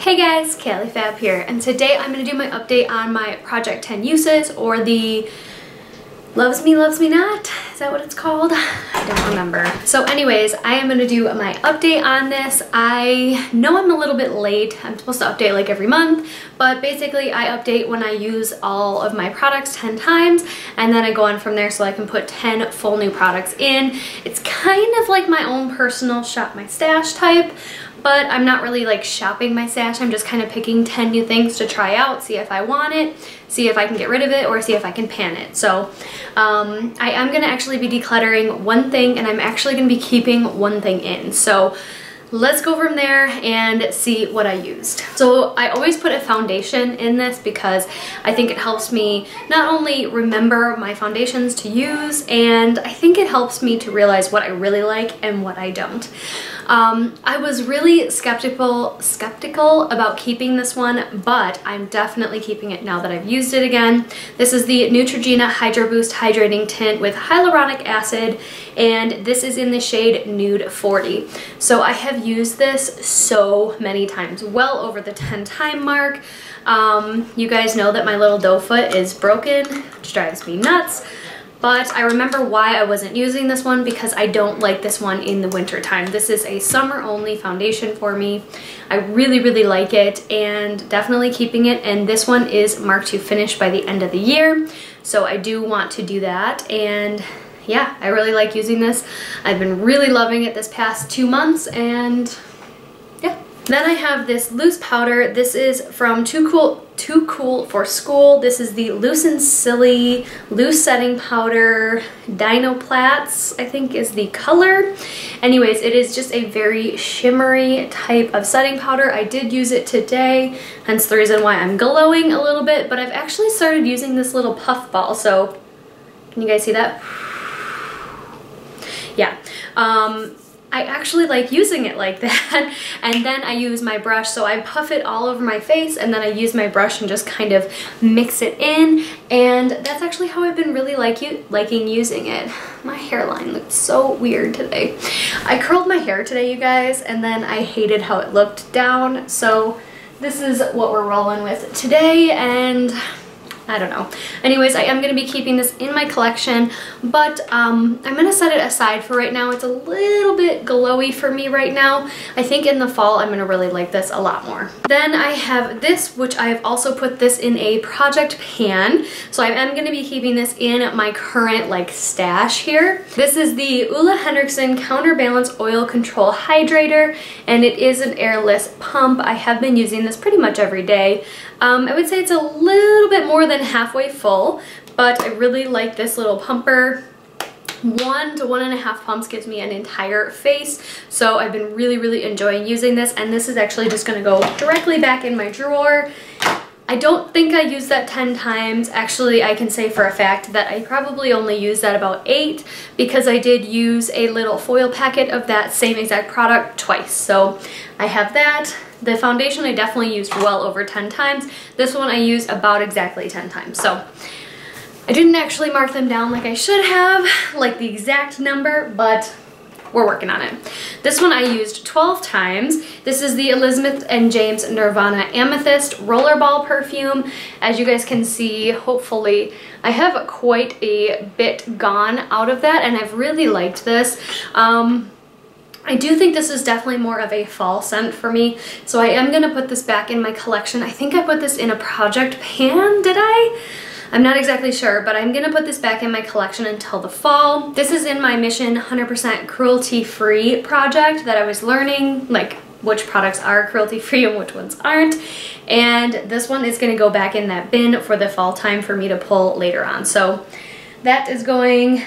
Hey guys, Callie Fab here, and today I'm going to do my update on my Project 10 uses, or the Loves Me, Loves Me Not? Is that what it's called? I don't remember. So anyways, I am going to do my update on this. I know I'm a little bit late. I'm supposed to update like every month, but basically I update when I use all of my products 10 times, and then I go on from there so I can put 10 full new products in. It's kind of like my own personal shop my stash type, but I'm not really like shopping my stash. I'm just kind of picking 10 new things to try out, see if I want it, see if I can get rid of it, or see if I can pan it. So I am going to actually be decluttering one thing, and I'm actually going to be keeping one thing in. So let's go from there and see what I used. So I always put a foundation in this because I think it helps me not only remember my foundations to use, and I think it helps me to realize what I really like and what I don't. I was really skeptical about keeping this one, but I'm definitely keeping it now that I've used it again. This is the Neutrogenia Hydro Boost Hydrating Tint with Hyaluronic Acid, and this is in the shade Nude 40. So I have used this so many times, well over the 10 time mark. You guys know that my little doe foot is broken, which drives me nuts. But I remember why I wasn't using this one, because I don't like this one in the winter time. This is a summer only foundation for me. I really, really like it, and definitely keeping it. And this one is marked to finish by the end of the year. So I do want to do that. And yeah, I really like using this. I've been really loving it this past 2 months, and yeah. Then I have this loose powder. This is from Too Cool for School. This is the Loose and Silly Loose Setting Powder. Dinoplats, I think, is the color. Anyways, it is just a very shimmery type of setting powder. I did use it today, hence the reason why I'm glowing a little bit, but I've actually started using this little puff ball. So can you guys see that? Yeah. I actually like using it like that, and then I use my brush, so I puff it all over my face, and then I use my brush and just kind of mix it in, and that's actually how I've been really liking using it. My hairline looked so weird today. I curled my hair today, you guys, and then I hated how it looked down, so this is what we're rolling with today, and I don't know. Anyways, I am going to be keeping this in my collection, but I'm going to set it aside for right now. It's a little bit glowy for me right now. I think in the fall I'm going to really like this a lot more. Then I have this, which I have also put this in a project pan. So I am going to be keeping this in my current like stash here. This is the Henriksen Counterbalance Oil Control Hydrator, and it is an airless pump. I have been using this pretty much every day. I would say it's a little bit more than halfway full, but I really like this little pumper. 1 to 1.5 pumps gives me an entire face, so I've been really, really enjoying using this, and this is actually just going to go directly back in my drawer. I don't think I used that 10 times. Actually, I can say for a fact that I probably only used that about 8, because I did use a little foil packet of that same exact product twice. So I have that. The foundation I definitely used well over 10 times. This one I used about exactly 10 times. So I didn't actually mark them down like I should have, like the exact number, but we're working on it. This one I used 12 times. This is the Elizabeth and James Nirvana Amethyst Rollerball perfume. As you guys can see, hopefully, I have quite a bit gone out of that, and I've really liked this. I do think this is definitely more of a fall scent for me, so I am going to put this back in my collection. I think I put this in a project pan, did I? I'm not exactly sure, but I'm going to put this back in my collection until the fall. This is in my Mission 100% cruelty-free project that I was learning, like, which products are cruelty-free and which ones aren't. And this one is going to go back in that bin for the fall time for me to pull later on. So that is going,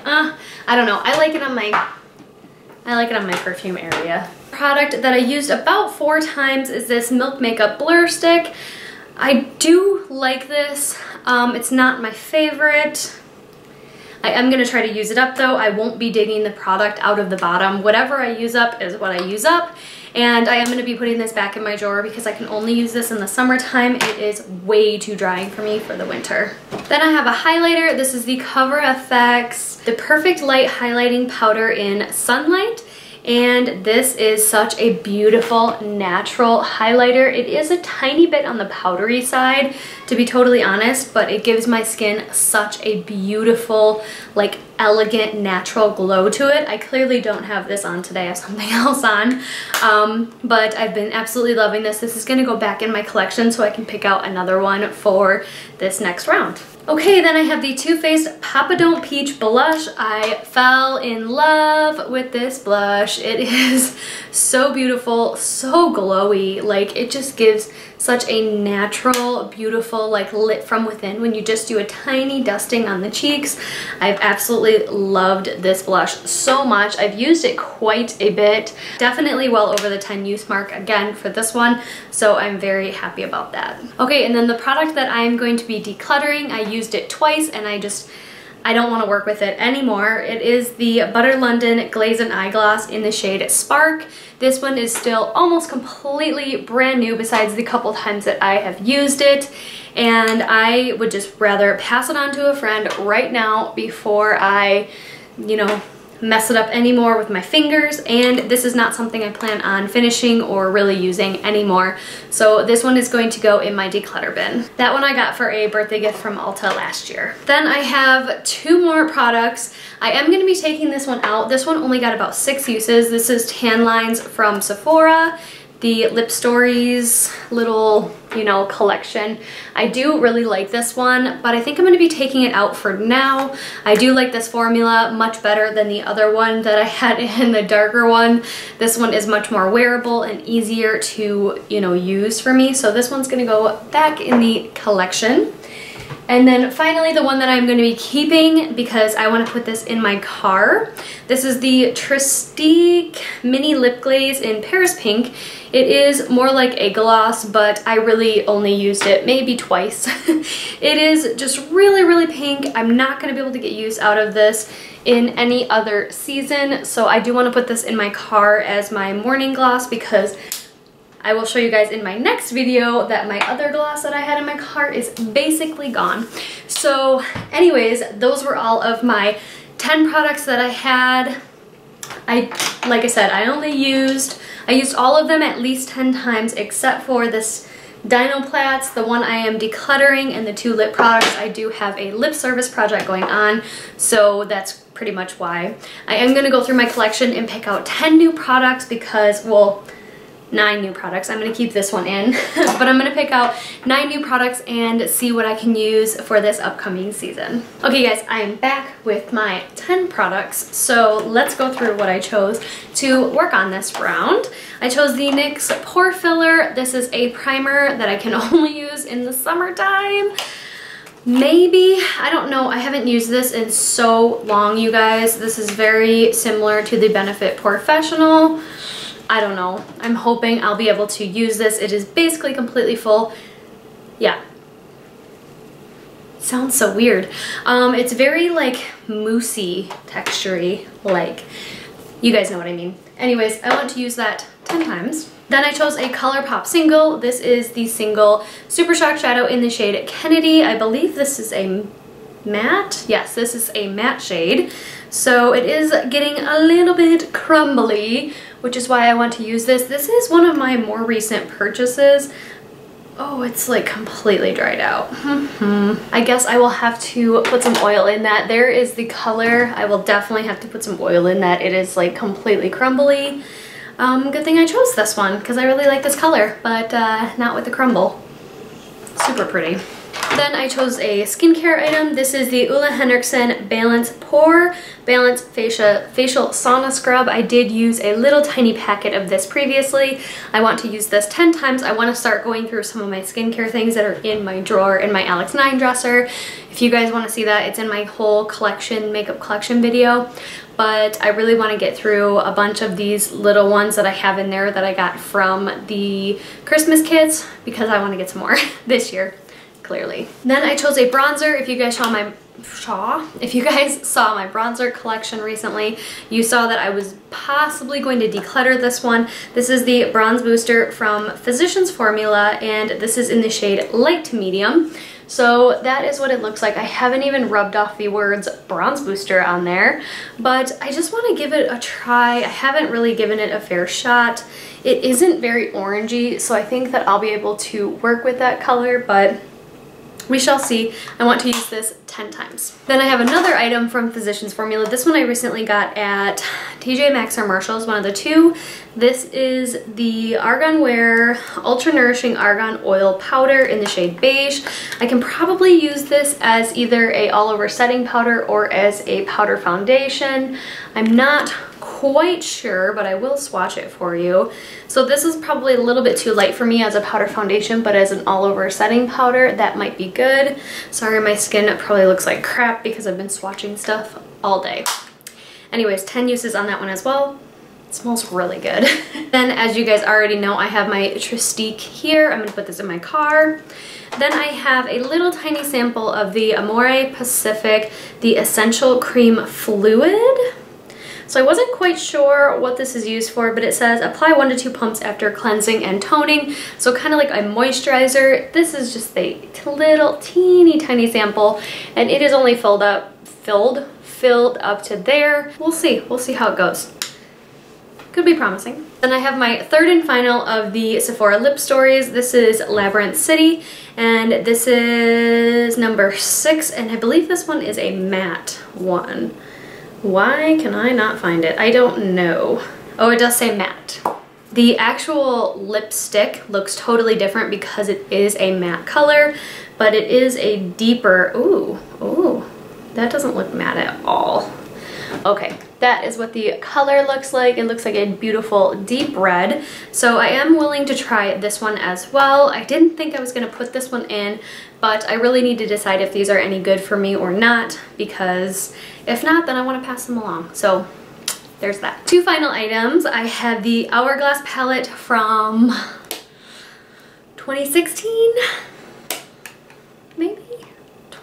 I don't know. I like it on my perfume area. Product that I used about 4 times is this Milk Makeup Blur Stick. I do like this. It's not my favorite. I am going to try to use it up though. I won't be digging the product out of the bottom. Whatever I use up is what I use up. And I am going to be putting this back in my drawer because I can only use this in the summertime. It is way too drying for me for the winter. Then I have a highlighter. This is the CoverFX, the Perfect Light Highlighting Powder in Sunlight. and this is such a beautiful natural highlighter. It is a tiny bit on the powdery side, to be totally honest, but it gives my skin such a beautiful, like, elegant natural glow to it. I clearly don't have this on today. I have something else on, but I've been absolutely loving this. This is going to go back in my collection so I can pick out another one for this next round. Okay, then I have the Too Faced Papa Don't Peach blush. I fell in love with this blush. It is so beautiful, so glowy. Like, it just gives such a natural, beautiful, like, lit from within when you just do a tiny dusting on the cheeks. I've absolutely loved this blush so much. I've used it quite a bit. Definitely well over the 10 use mark again for this one, so I'm very happy about that. Okay, and then the product that I'm going to be decluttering, I used it twice and I don't want to work with it anymore. It is the Butter London Glazen Eye Gloss in the shade Spark. This one is still almost completely brand new besides the couple times that I have used it, and I would just rather pass it on to a friend right now before I, you know, mess it up anymore with my fingers, and this is not something I plan on finishing or really using anymore. So this one is going to go in my declutter bin. That one I got for a birthday gift from Ulta last year. Then I have two more products. I am going to be taking this one out. This one only got about 6 uses. This is Tan Lines from Sephora, the Lip Stories little, you know, collection. I do really like this one, but I think I'm going to be taking it out for now. I do like this formula much better than the other one that I had in the darker one. This one is much more wearable and easier to, you know, use for me. So this one's going to go back in the collection. And then finally, the one that I'm going to be keeping because I want to put this in my car. This is the treStique Mini Lip Glaze in Paris Pink. It is more like a gloss, but I really only used it maybe twice. It is just really, really pink. I'm not going to be able to get use out of this in any other season, so I do want to put this in my car as my morning gloss because I will show you guys in my next video that my other gloss that I had in my car is basically gone. So anyways, those were all of my 10 products that I had. Like I said, I used all of them at least 10 times except for this Dinoplats, the one I am decluttering, and the 2 lip products. I do have a lip service project going on, so that's pretty much why. I am going to go through my collection and pick out 10 new products because, well, 9 new products. I'm going to keep this one in, but I'm going to pick out 9 new products and see what I can use for this upcoming season. Okay guys, I am back with my 10 products, so let's go through what I chose to work on this round. I chose the NYX Pore Filler. This is a primer that I can only use in the summertime. Maybe, I don't know, I haven't used this in so long, you guys. This is very similar to the Benefit Porefessional. I don't know. I'm hoping I'll be able to use this. It is basically completely full. Yeah. Sounds so weird. It's very like moussey texture-y, like, you guys know what I mean. Anyways, I want to use that 10 times. Then I chose a Colourpop single. This is the single Super Shock Shadow in the shade Kennedy. I believe this is a matte. Yes, this is a matte shade. So it is getting a little bit crumbly, which is why I want to use this. This is one of my more recent purchases. Oh, it's like completely dried out. I guess I will have to put some oil in that. There is the color. I will definitely have to put some oil in that. It is like completely crumbly. Good thing I chose this one because I really like this color, but not with the crumble. Super pretty. Then I chose a skincare item. This is the Henriksen Balance Pore Balance Facial Sauna Scrub. I did use a little tiny packet of this previously. I want to use this 10 times. I want to start going through some of my skincare things that are in my drawer in my Alex 9 dresser. If you guys want to see that, it's in my whole collection, makeup collection video. But I really want to get through a bunch of these little ones that I have in there that I got from the Christmas kits because I want to get some more this year. Clearly. Then I chose a bronzer. If you guys saw my If you guys saw my bronzer collection recently, you saw that I was possibly going to declutter this one. This is the Bronze Booster from Physicians Formula, and this is in the shade light to medium. So that is what it looks like. I haven't even rubbed off the words Bronze Booster on there, but I just want to give it a try. I haven't really given it a fair shot. It isn't very orangey, so I think that I'll be able to work with that color, but we shall see. I want to use this 10 times. Then I have another item from Physicians Formula. This one I recently got at TJ Maxx or Marshall's, one of the two. This is the Argan Wear Ultra Nourishing Argan Oil Powder in the shade Beige. I can probably use this as either a all-over setting powder or as a powder foundation. I'm not quite sure, but I will swatch it for you. So this is probably a little bit too light for me as a powder foundation, but as an all-over setting powder, that might be good. Sorry, my skin probably looks like crap because I've been swatching stuff all day. Anyways, 10 uses on that one as well. It smells really good. Then, as you guys already know, I have my treStique here. I'm gonna put this in my car. Then I have a little tiny sample of the Amore Pacific, the Essential Cream Fluid. So I wasn't quite sure what this is used for, but it says apply 1 to 2 pumps after cleansing and toning. So kind of like a moisturizer. This is just a little teeny tiny sample, and it is only filled up to there. We'll see how it goes. Could be promising. Then I have my third and final of the Sephora lip stories. This is Labyrinth City, and this is number 6, and I believe this one is a matte one. Why can I not find it? I don't know. Oh, it does say matte. The actual lipstick looks totally different because it is a matte color, but it is a deeper, ooh, that doesn't look matte at all. Okay, that is what the color looks like. It looks like a beautiful deep red. So I am willing to try this one as well. I didn't think I was gonna put this one in, but I really need to decide if these are any good for me or not, because if not, then I want to pass them along. So there's that. 2 final items. I have the Hourglass palette from 2016, maybe?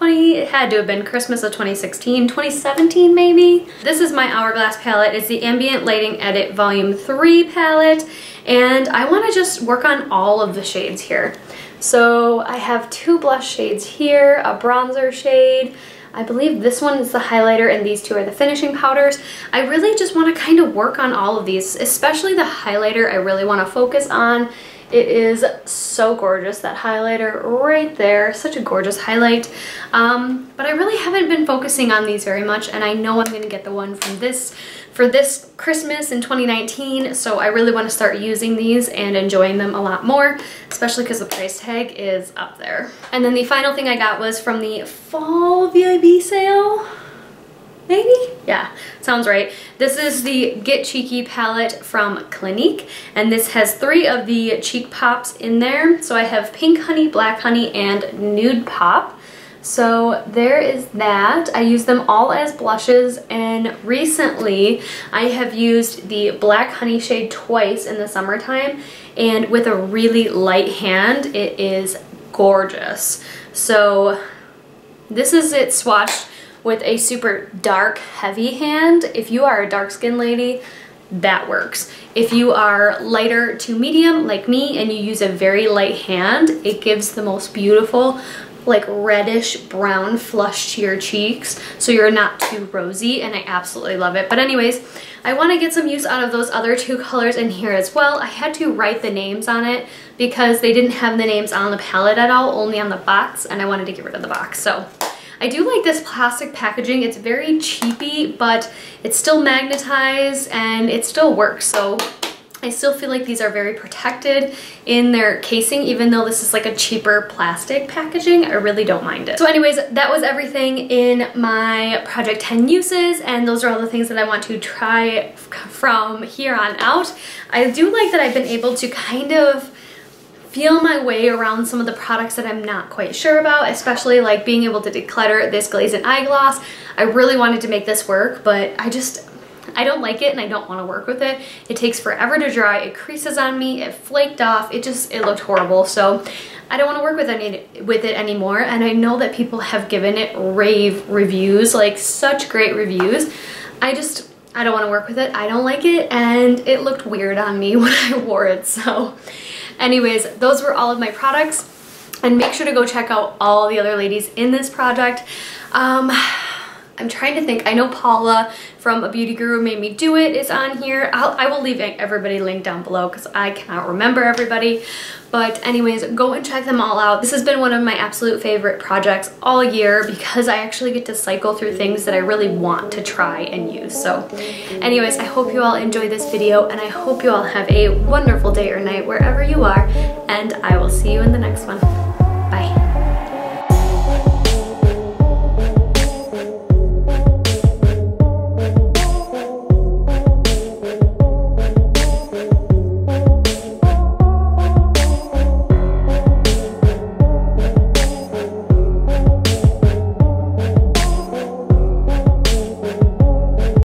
It had to have been Christmas of 2016, 2017 maybe. This is my Hourglass palette. It's the Ambient Lighting Edit Volume 3 palette, and I want to just work on all of the shades here. So I have 2 blush shades here, a bronzer shade. I believe this one is the highlighter and these 2 are the finishing powders. I really just want to kind of work on all of these, especially the highlighter I really want to focus on. It is so gorgeous, that highlighter right there, such a gorgeous highlight. But I really haven't been focusing on these very much, and I know I'm gonna get the one from for this Christmas in 2019, so I really want to start using these and enjoying them a lot more, especially because the price tag is up there. And then the final thing I got was from the fall VIB sale. Maybe? Yeah, sounds right. This is the Get Cheeky palette from Clinique, and this has 3 of the cheek pops in there. So I have Pink Honey, Black Honey, and Nude Pop. So there is that. I use them all as blushes, and recently I have used the Black Honey shade twice in the summertime, and with a really light hand, it is gorgeous. So this is it swatched with a super dark, heavy hand. If you are a dark skin lady, that works. If you are lighter to medium like me and you use a very light hand, it gives the most beautiful like reddish brown flush to your cheeks, so you're not too rosy, and I absolutely love it. But anyways, I want to get some use out of those other 2 colors in here as well. I had to write the names on it because they didn't have the names on the palette at all, only on the box, and I wanted to get rid of the box. So I do like this plastic packaging. It's very cheapy, but it's still magnetized and it still works. So I still feel like these are very protected in their casing, even though this is like a cheaper plastic packaging. I really don't mind it. So anyways, that was everything in my Project 10 uses, and those are all the things that I want to try from here on out. I do like that I've been able to kind of feel my way around some of the products that I'm not quite sure about, especially like being able to declutter this Glazen eye gloss. I really wanted to make this work, but I I don't like it and I don't want to work with it. It takes forever to dry, it creases on me, it flaked off, it looked horrible. So I don't want to work with it anymore, and I know that people have given it rave reviews, like such great reviews. I don't want to work with it, I don't like it, and it looked weird on me when I wore it. So anyways, those were all of my products, and make sure to go check out all the other ladies in this project. I'm trying to think. I know Paula from A Beauty Guru Made Me Do It is on here. I will leave everybody linked down below because I cannot remember everybody. But anyways, go and check them all out. This has been one of my absolute favorite projects all year because I actually get to cycle through things that I really want to try and use. So anyways, I hope you all enjoyed this video, and I hope you all have a wonderful day or night wherever you are, and I will see you in the next one.